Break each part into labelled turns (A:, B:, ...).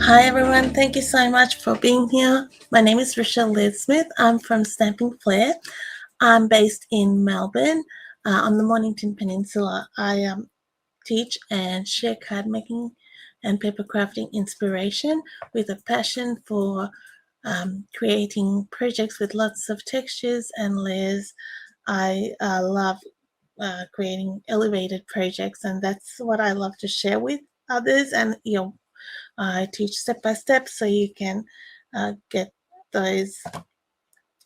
A: Hi everyone, thank you so much for being here. My name is Rochelle Smith. I'm from Stampin Flair. I'm based in Melbourne on the Mornington Peninsula. I teach and share card making and paper crafting inspiration with a passion for creating projects with lots of textures and layers. I love creating elevated projects, and that's what I love to share with others. And I teach step by step so you can get those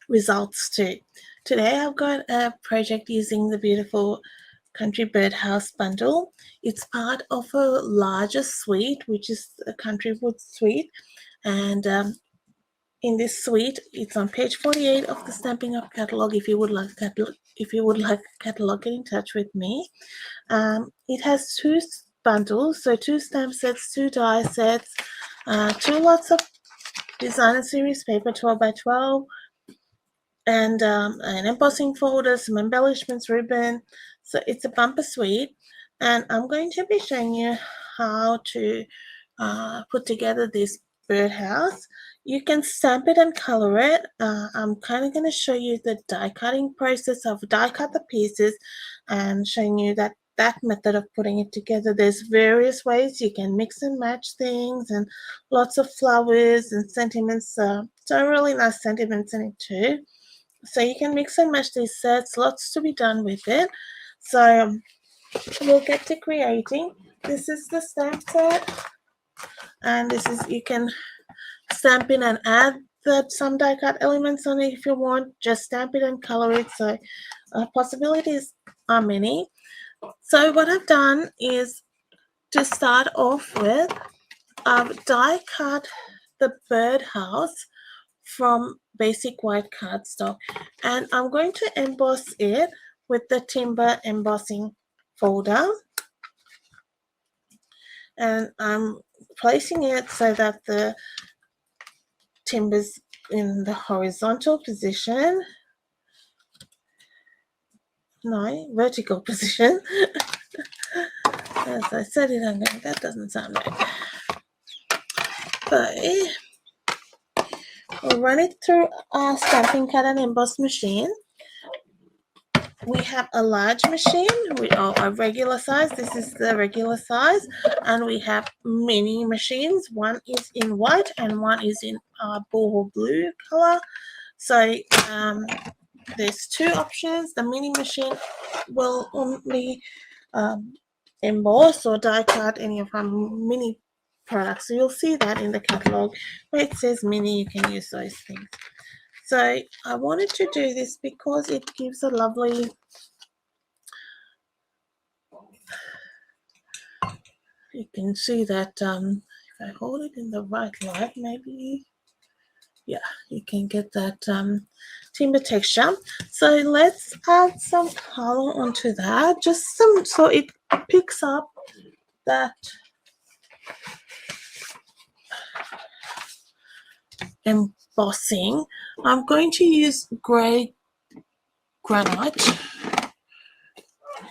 A: results too. Today I've got a project using the beautiful Country Birdhouse bundle. It's part of a larger suite, which is a Country Wood suite. And in this suite, it's on page 48 of the Stamping Up catalog. If you would like a catalog, get in touch with me. It has two bundles, so two stamp sets, two die sets, two lots of designer series paper, 12 by 12, and an embossing folder, some embellishments, ribbon. So it's a bumper suite, and I'm going to be showing you how to put together this birdhouse. You can stamp it and color it. I'm kind of going to show you the die cutting process of die cut the pieces and showing you that method of putting it together. There's various ways you can mix and match things, and lots of flowers and sentiments. So really nice sentiments in it too. So you can mix and match these sets. Lots to be done with it. So we'll get to creating. This is the stamp set, and this is, you can stamp in and add some die cut elements on it if you want. Just stamp it and color it. So possibilities are many. So what I've done is, to start off with, I've die cut the birdhouse from basic white cardstock, and I'm going to emboss it with the timber embossing folder, and I'm placing it so that the timber's in the horizontal position, no, vertical position. As I said it, I'm going, that doesn't sound right. So we'll run it through our stamping cut and emboss machine. We have a large machine, a regular size. This is the regular size, and we have mini machines. One is in white and one is in boho blue color. So there's two options. The mini machine will only emboss or die cut any of our mini products. So you'll see that in the catalog where it says mini, you can use those things. So I wanted to do this because it gives a lovely, you can see that if I hold it in the right light, maybe, yeah, you can get that timber texture. So let's add some color onto that, just some, so it picks up that embossing. I'm going to use grey granite,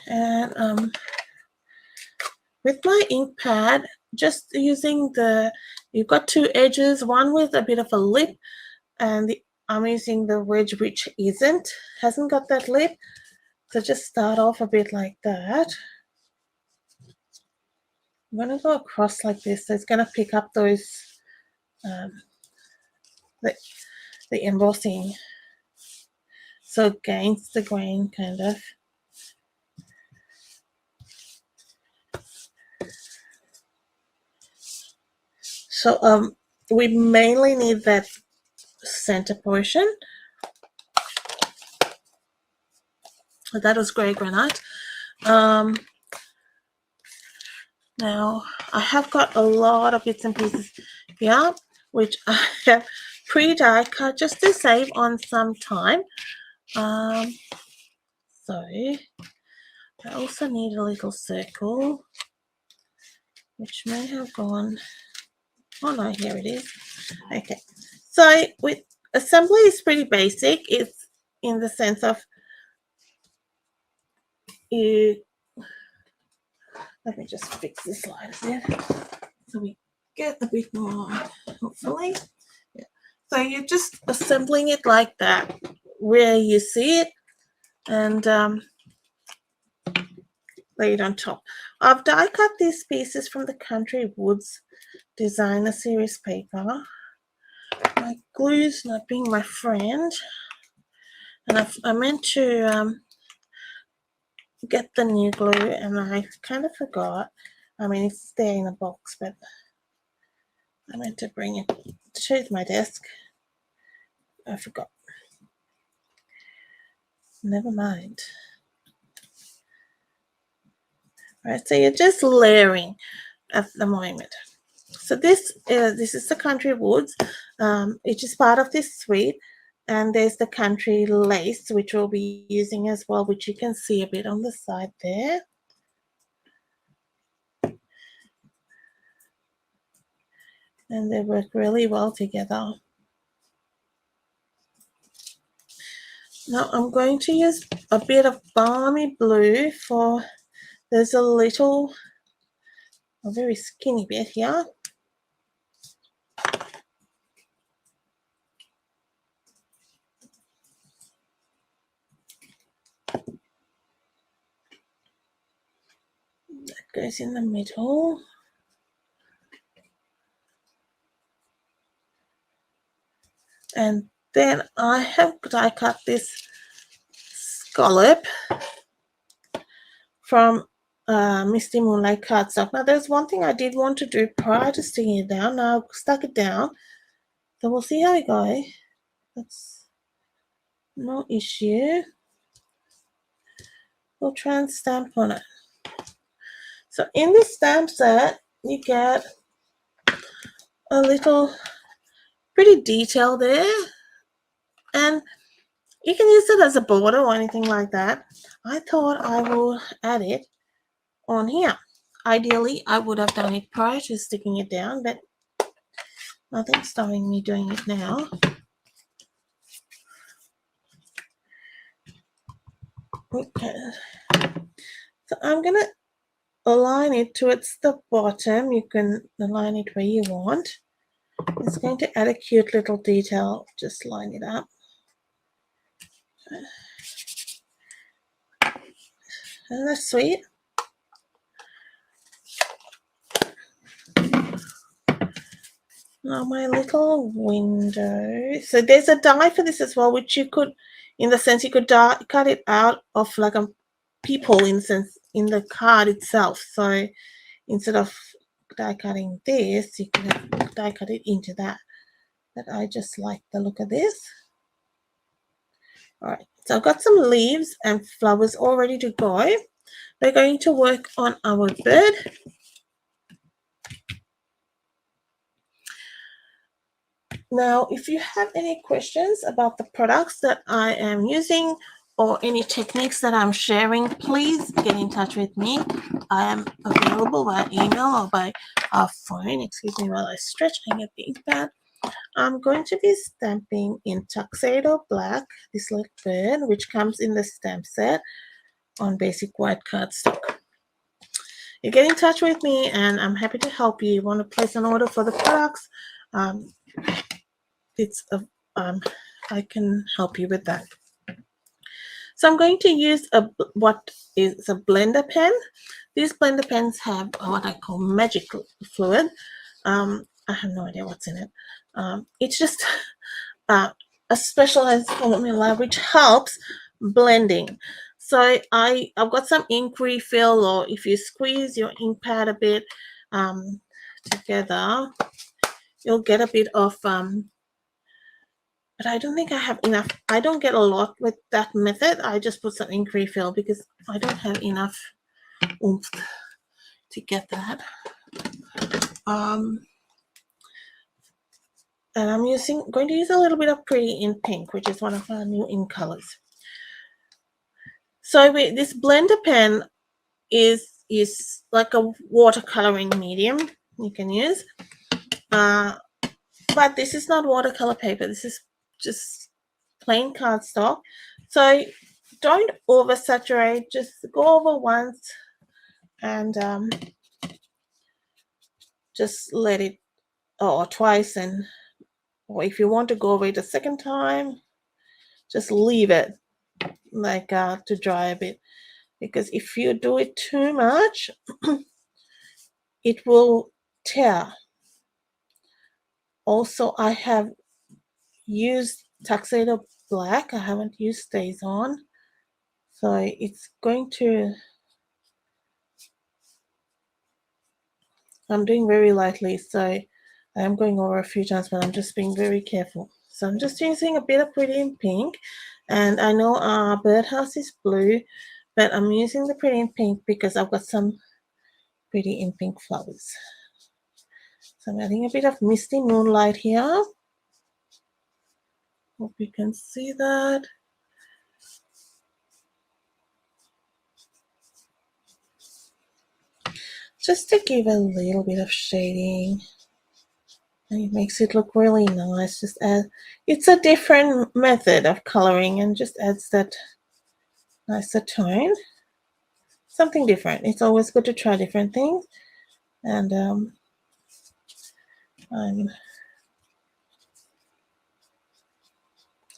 A: and with my ink pad, just using you've got two edges, one with a bit of a lip, and I'm using the wedge which hasn't got that lip. So just start off a bit like that. I'm going to go across like this, so it's going to pick up those the embossing, so it gains the grain kind of. So we mainly need that center portion. That was grey granite. Now I have got a lot of bits and pieces here, which I have pre-die cut just to save on some time. So I also need a little circle, which may have gone, oh no, here it is. Okay, so with assembly is pretty basic. It's in the sense of let me just fix this slide here. So we get a bit more, hopefully. Yeah. So you're just assembling it like that, where you see it, and lay it on top. I've die cut these pieces from the Country Woods Designer Series paper. My glue's not being my friend, and I meant to get the new glue, and I kind of forgot. I mean, it's there in a box, but I meant to bring it to my desk. I forgot. Never mind. All right, so you're just layering at the moment. So this is the Country Woods. It is part of this suite, and there's the Country Lace, which we'll be using as well, which you can see a bit on the side there. And they work really well together. Now I'm going to use a bit of Balmy Blue for, there's a very skinny bit here. That goes in the middle. And then I have die cut this scallop from Misty Moonlight cardstock. Now there's one thing I did want to do prior to sticking it down. Now I've stuck it down, so we'll see how we go. That's no issue. We'll try and stamp on it. So in this stamp set, you get a little pretty detail there, and you can use it as a border or anything like that. I thought I will add it on here. Ideally, I would have done it prior to sticking it down, but nothing's stopping me doing it now. Okay, so I'm gonna align it towards the bottom. You can align it where you want. It's going to add a cute little detail. Just line it up. Isn't that sweet? Now my little window. So there's a die for this as well, which you could, in the sense, you could cut it out of like a peephole in the card itself. So instead of die cutting this, you can die cut it into that. But I just like the look of this. All right, so I've got some leaves and flowers all ready to go. We're going to work on our bird. Now, if you have any questions about the products that I am using or any techniques that I'm sharing, please get in touch with me. I am available by email or by phone. Excuse me while I stretch and get the ink pad. I'm going to be stamping in Tuxedo Black, this little bird, which comes in the stamp set on basic white cardstock. You get in touch with me and I'm happy to help you. You want to place an order for the products? I can help you with that. So I'm going to use what is a blender pen. These blender pens have what I call magic fluid. I have no idea what's in it. It's just a specialized formula which helps blending. So I've got some ink refill, or if you squeeze your ink pad a bit together, you'll get a bit of but I don't think I have enough. I don't get a lot with that method. I just put some ink refill because I don't have enough oomph to get that. And I'm going to use a little bit of Pretty in Pink, which is one of our new ink colors. So this blender pen is like a watercoloring medium you can use. But this is not watercolor paper. This is just plain cardstock. So don't oversaturate. Just go over once and just let it or twice, and or if you want to go over it a second time, just leave it like to dry a bit, because if you do it too much, it will tear. Also, I have used Tuxedo Black. I haven't used Stays On, so it's going to. I'm doing very lightly, so I am going over a few times, but I'm just being very careful. So I'm just using a bit of Pretty in Pink, and I know Birdhouse is blue, but I'm using the Pretty in Pink because I've got some Pretty in Pink flowers. So I'm adding a bit of Misty Moonlight here. Hope you can see that. Just to give a little bit of shading. And it makes it look really nice. Just add, it's a different method of coloring and just adds that nicer tone. Something different. It's always good to try different things. And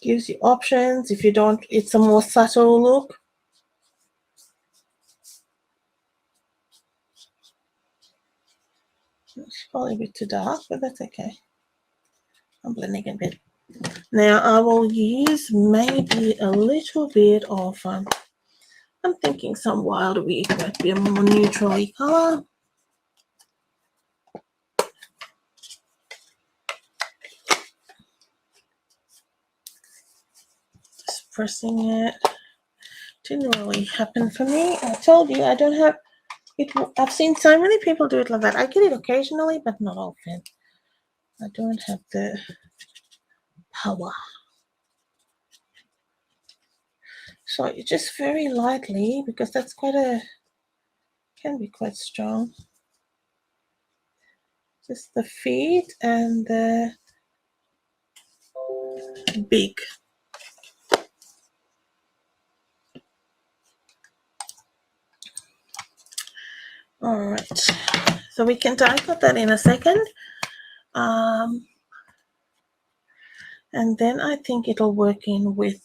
A: gives you options. If you don't, it's a more subtle look. It's probably a bit too dark, but that's okay. I'm blending a bit. Now I will use maybe a little bit of, I'm thinking some Wild Wheat might be a more neutral color. Just pressing it. Didn't really happen for me. I told you I don't have it. I've seen so many people do it like that. I get it occasionally, but not often. I don't have the power. So you just very lightly, because that's can be quite strong. Just the feet and the beak. All right, so we can die cut that in a second. And then I think it'll work in with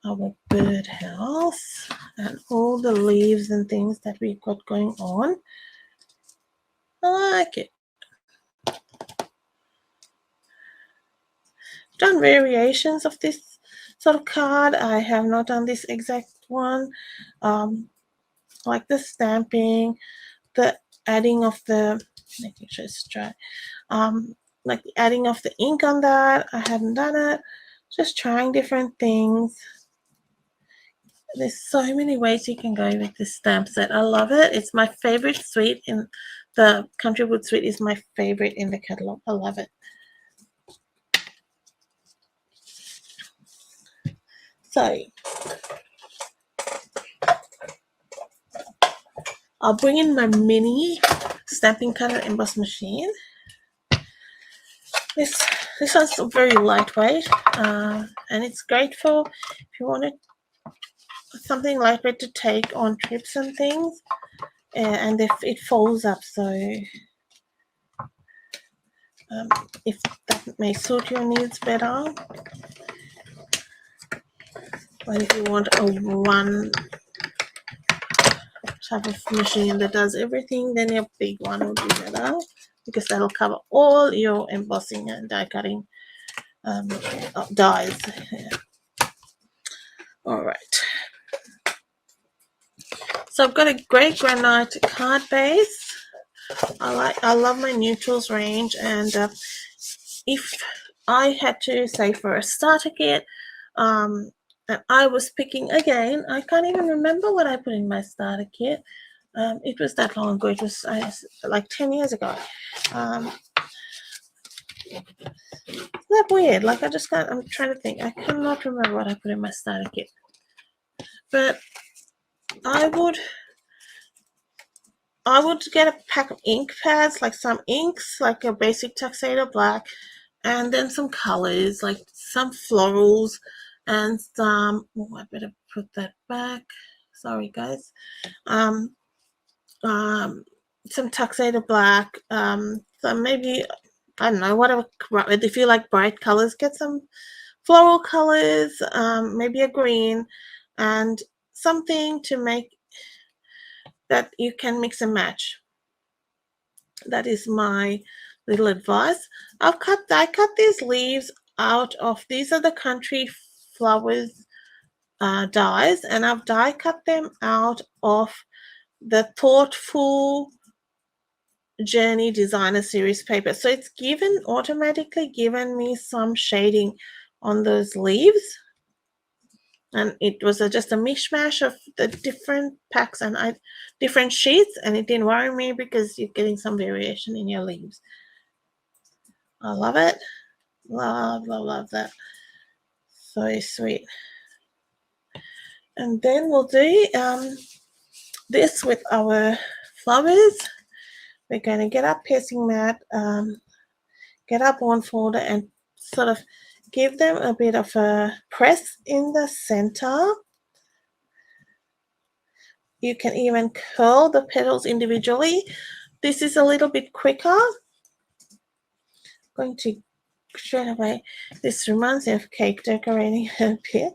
A: our birdhouse and all the leaves and things that we've got going on. I like it. Done variations of this sort of card. I have not done this exact one. Like the stamping, the adding of the, making sure it's dry. Like the adding of the ink on that. I haven't done it. Just trying different things. There's so many ways you can go with this stamp set. I love it. It's my favorite suite in the Country Wood suite. Is my favorite in the catalog. I love it. So I'll bring in my mini stamping cutter emboss machine. This one's very lightweight, and it's great for if you wanted something lightweight to take on trips and things, and if it folds up, so if that may suit your needs better. But if you want a one type of machine that does everything, then your big one will be better, because that'll cover all your embossing and die cutting dies. Yeah. All right. So I've got a grey granite card base. I love my neutrals range, and if I had to say for a starter kit, and I was picking again, I can't even remember what I put in my starter kit. It was that long ago. It was like 10 years ago. Isn't that weird? Like, I just can't. I'm trying to think. I cannot remember what I put in my starter kit. But I would get a pack of ink pads, like some inks, like a basic Tuxedo Black, and then some colors, like some florals, and some. Oh, I better put that back. Sorry, guys. some tuxedo black, so maybe, I don't know, whatever. If you like bright colors, get some floral colors, maybe a green, and something to make that you can mix and match. That is my little advice. I cut these leaves out of, these are the country flowers dies, and I've die cut them out of the Thoughtful Journey Designer Series paper. So it's automatically given me some shading on those leaves. And it was just a mishmash of the different packs and different sheets, and it didn't worry me because you're getting some variation in your leaves. I love it. Love that. So sweet. And then we'll do this with our flowers. We're going to get our piercing mat, get our bond folder, and sort of give them a bit of a press in the center. You can even curl the petals individually. This is a little bit quicker. I'm going to straight away. This reminds me of cake decorating a bit.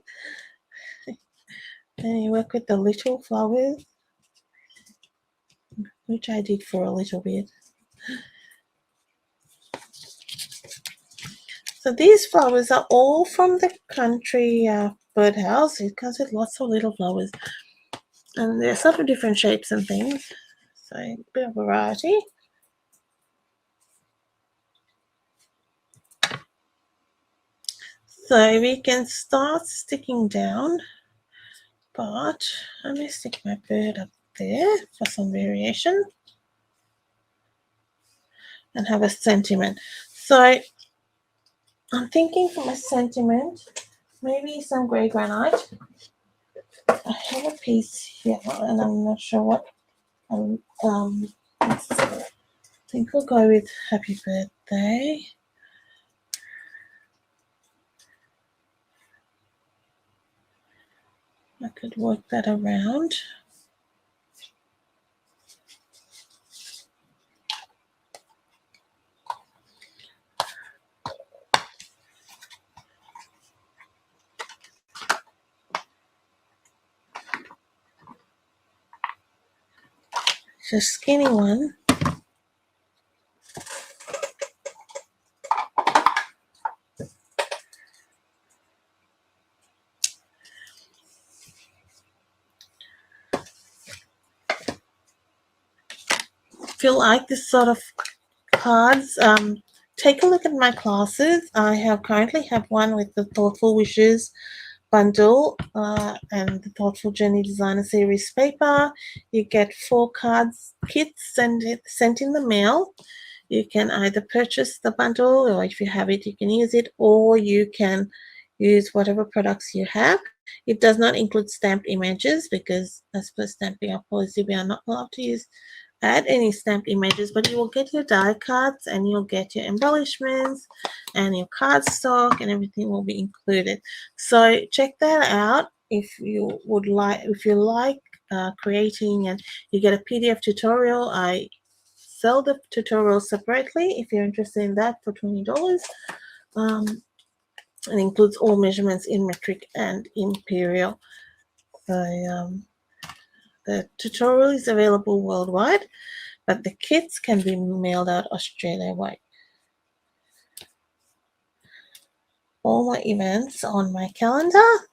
A: And you work with the little flowers, which I did for a little bit. So these flowers are all from the country Birdhouse. It comes with lots of little flowers, and they're sort of different shapes and things. So a bit of variety. So we can start sticking down, but let me stick my bird up there for some variation and have a sentiment. So I'm thinking for my sentiment, maybe some grey granite. I have a piece here, and I'm not sure what. I think we'll go with Happy Birthday. I could work that around. It's a skinny one. If you like this sort of cards, take a look at my classes. I currently have one with the Thoughtful Wishes bundle and the Thoughtful Journey Designer Series paper. You get 4 cards kits sent in the mail. You can either purchase the bundle, or if you have it, you can use it, or you can use whatever products you have. It does not include stamped images because, as per stamping policy, we are not allowed to add any stamped images, but you will get your die cards and you'll get your embellishments and your cardstock, and everything will be included. So check that out if you like creating, and you get a PDF tutorial. I sell the tutorial separately if you're interested in that for $20. It includes all measurements in metric and imperial. The tutorial is available worldwide, but the kits can be mailed out Australia-wide. All my events on my calendar,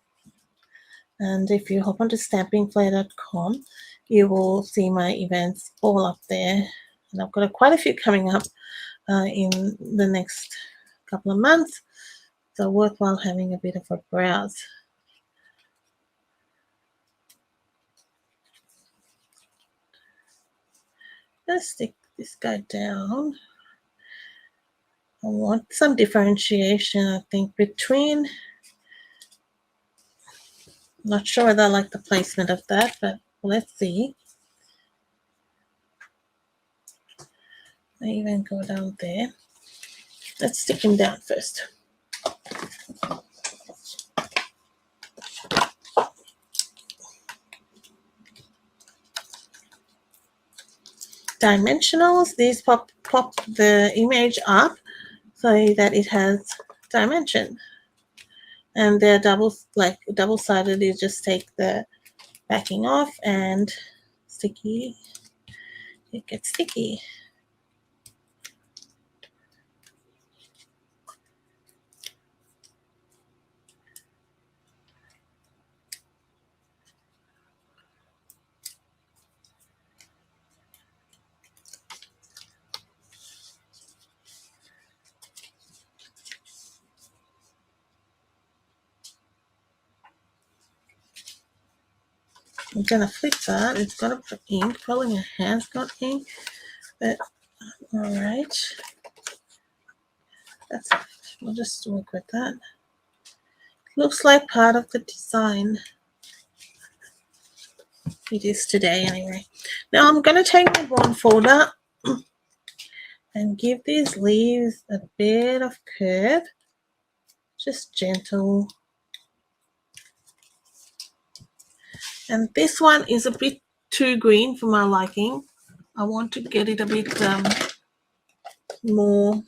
A: and if you hop onto stampingflair.com, you will see my events all up there. And I've got quite a few coming up in the next couple of months, so worthwhile having a bit of a browse. Let's stick this guy down. I want some differentiation, I think, between, not sure whether I like the placement of that, but let's see. I even go down there. Let's stick him down first. dimensionals. These pop the image up so that it has dimension. And they're double-sided. You just take the backing off and sticky. It gets sticky. I'm gonna flip that. It's gonna put ink. Probably my hand's got ink, but all right. That's it. We'll just work with that. Looks like part of the design. It is today anyway. Now I'm gonna take my bond folder and give these leaves a bit of curve, just gentle. And this one is a bit too green for my liking. I want to get it a bit more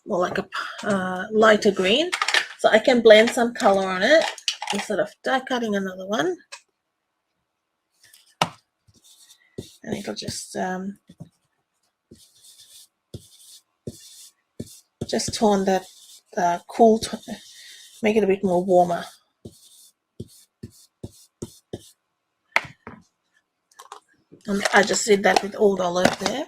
A: more like a lighter green, so I can blend some color on it instead of die cutting another one. And it'll just tone that cool, make it a bit more warmer. And I just did that with old olive there.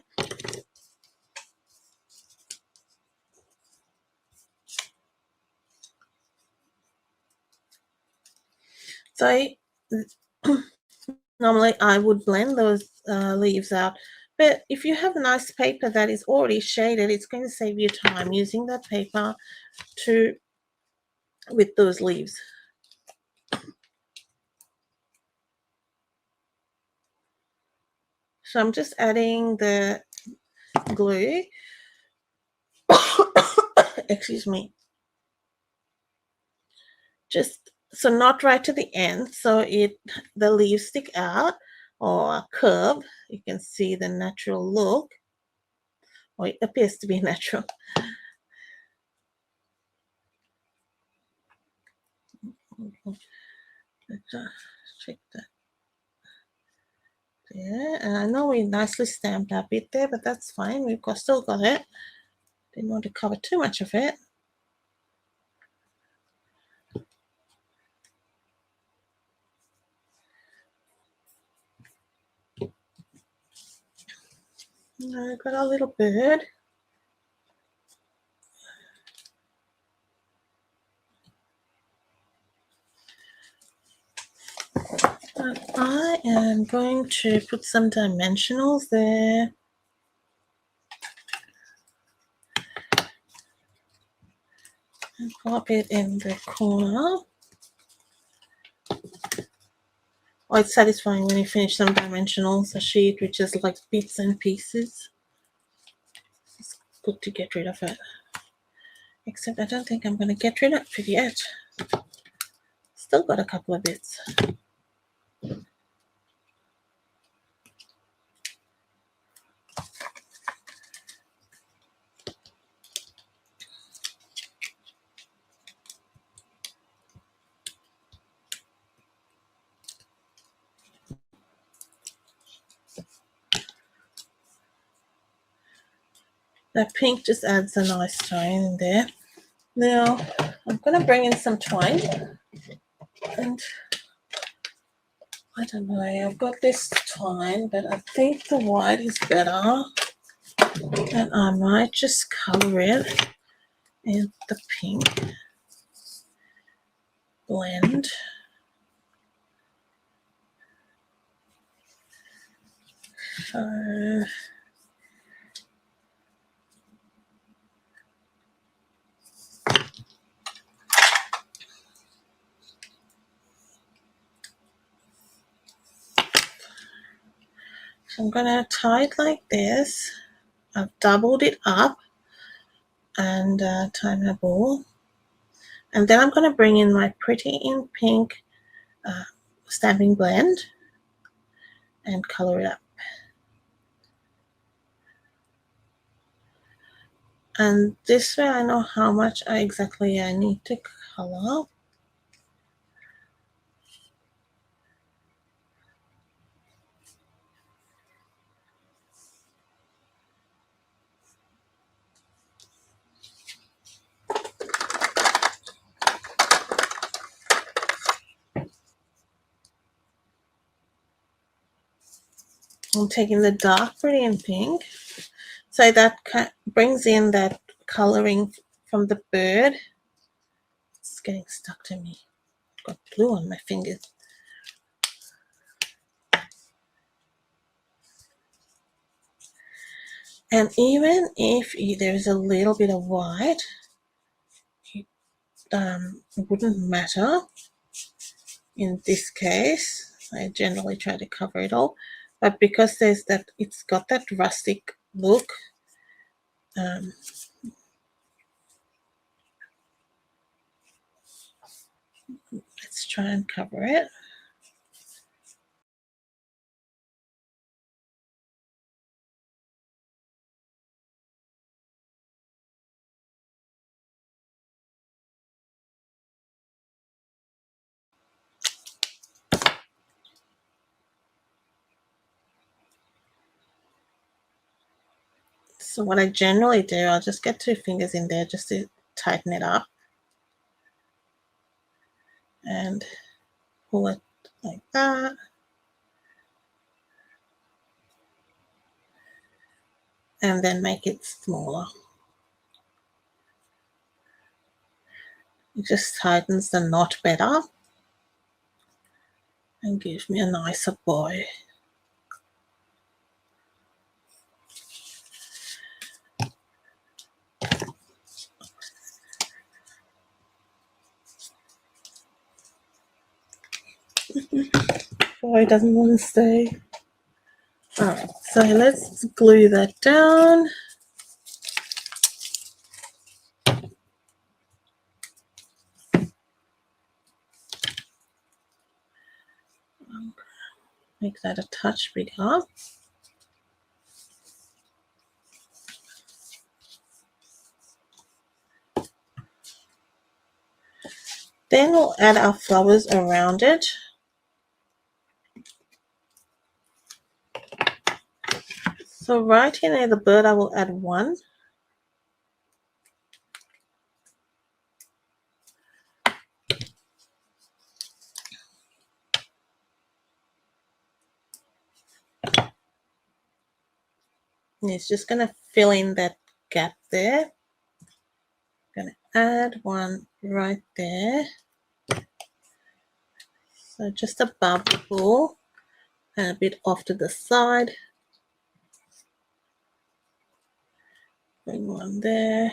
A: So normally I would blend those leaves out, but if you have a nice paper that is already shaded, it's going to save you time using that paper with those leaves. So I'm just adding the glue. Excuse me. Just so not right to the end, so the leaves stick out or curve. You can see the natural look, or it appears to be natural. Let's check that. Yeah, and I know we nicely stamped a bit there, but that's fine. We've still got it. Didn't want to cover too much of it. I got a little bird. And I am going to put some dimensionals there. And pop it in the corner. Oh, it's satisfying when you finish some dimensionals, a sheet which is like bits and pieces. It's good to get rid of it. Except I don't think I'm going to get rid of it yet. Still got a couple of bits. That pink just adds a nice tone in there. Now I'm going to bring in some twine, and I don't know, I've got this twine, but I think the white is better, and I might just color it in the pink blend. So I'm going to tie it like this. I've doubled it up and tie my ball. And then I'm going to bring in my Pretty in Pink stamping blend and color it up. And this way I know how much exactly I need to color. I'm taking the dark Pretty in Pink, so that brings in that coloring from the bird. It's getting stuck to me. I've got glue on my fingers. And even if there's a little bit of white, it wouldn't matter. In this case, I generally try to cover it all, but because there's that, it's got that rustic look. Let's try and cover it. So what I generally do, I'll just get 2 fingers in there just to tighten it up and pull it like that. And then make it smaller. It just tightens the knot better and gives me a nicer bow. Oh, it doesn't want to stay. Alright, so let's glue that down. Make that a touch bigger. Then we'll add our flowers around it. So right here near the bird, I will add 1. And it's just going to fill in that gap there. I'm going to add 1 right there. So just above the ball and a bit off to the side. Bring 1 there.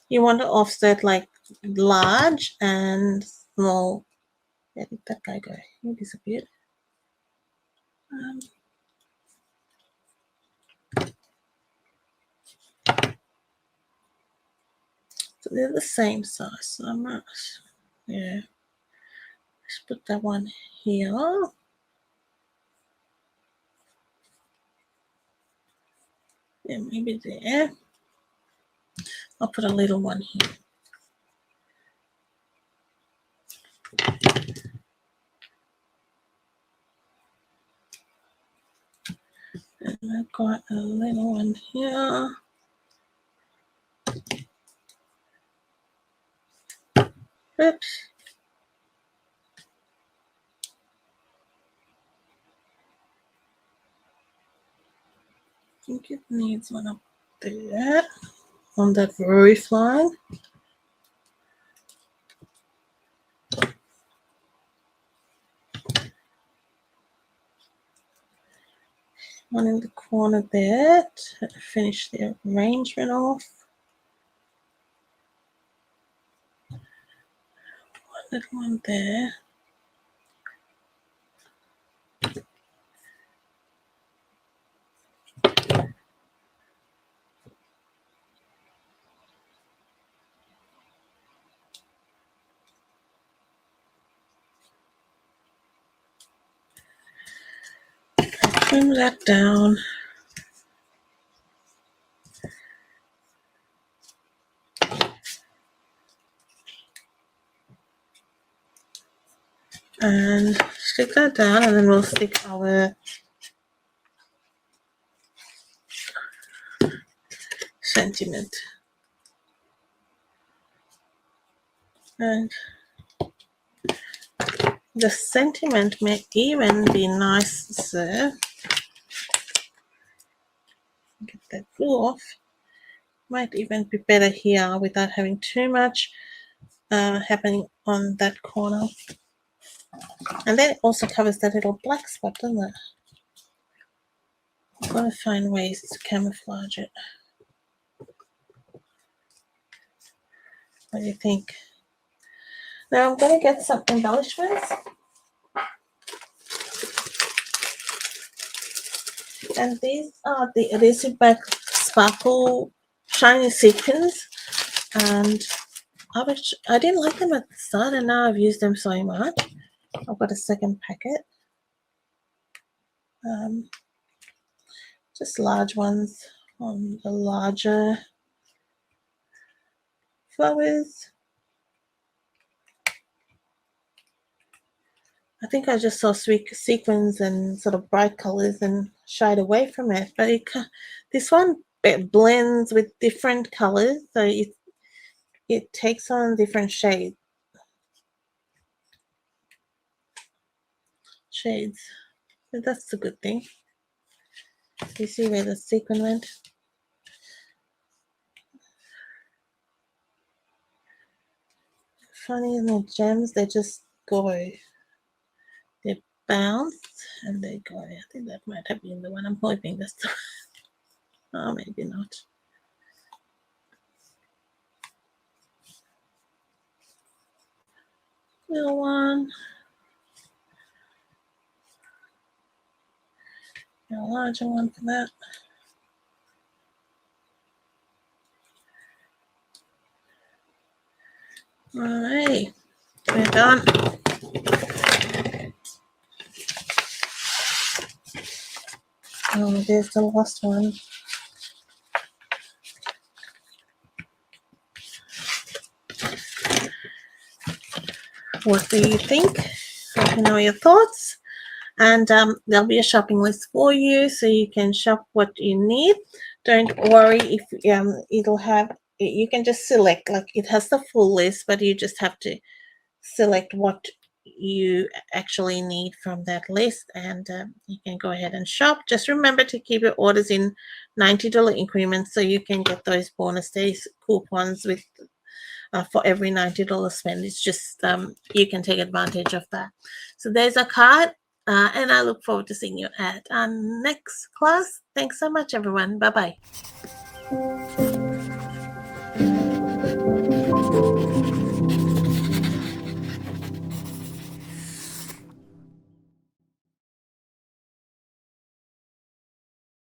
A: You want to offset like large and small. Where did that guy go? He disappeared. So they're the same size. So I'm not, yeah. Let's put that one here. Yeah, maybe there. I'll put a little one here. And I've got a little one here. Oops. I think it needs one up there on that roof line. one in the corner there to finish the arrangement off. One little one there. Trim that down. And stick that down, and then we'll stick our sentiment. And the sentiment may even be nice, so get that glue off. Might even be better here without having too much happening on that corner. And then it also covers that little black spot, doesn't it? I've got to find ways to camouflage it. What do you think? Now I'm going to get some embellishments. And these are the adhesive back sparkle shiny sequins. And I didn't like them at the start, and now I've used them so much. I've got a second packet. Just large ones on the larger flowers. I think I just saw sequins and sort of bright colors and shied away from it. But this one blends with different colors, so it takes on different shades. But that's a good thing. You see where the sequin went? Funny little gems, they just go. They bounce and they go. I think that might have been the one. I'm hoping that's the one. Oh, maybe not. Little one. A larger one for that. All right, we're done. Oh, there's the last one. What do you think? Let me know your thoughts. And there'll be a shopping list for you, so you can shop what you need. Don't worry if it'll have. You can just select, like it has the full list, but you just have to select what you actually need from that list, and you can go ahead and shop. Just remember to keep your orders in $90 increments, so you can get those bonus days coupons with for every $90 spend. It's just you can take advantage of that. So there's a card, and I look forward to seeing you at our next class. Thanks so much, everyone. Bye-bye.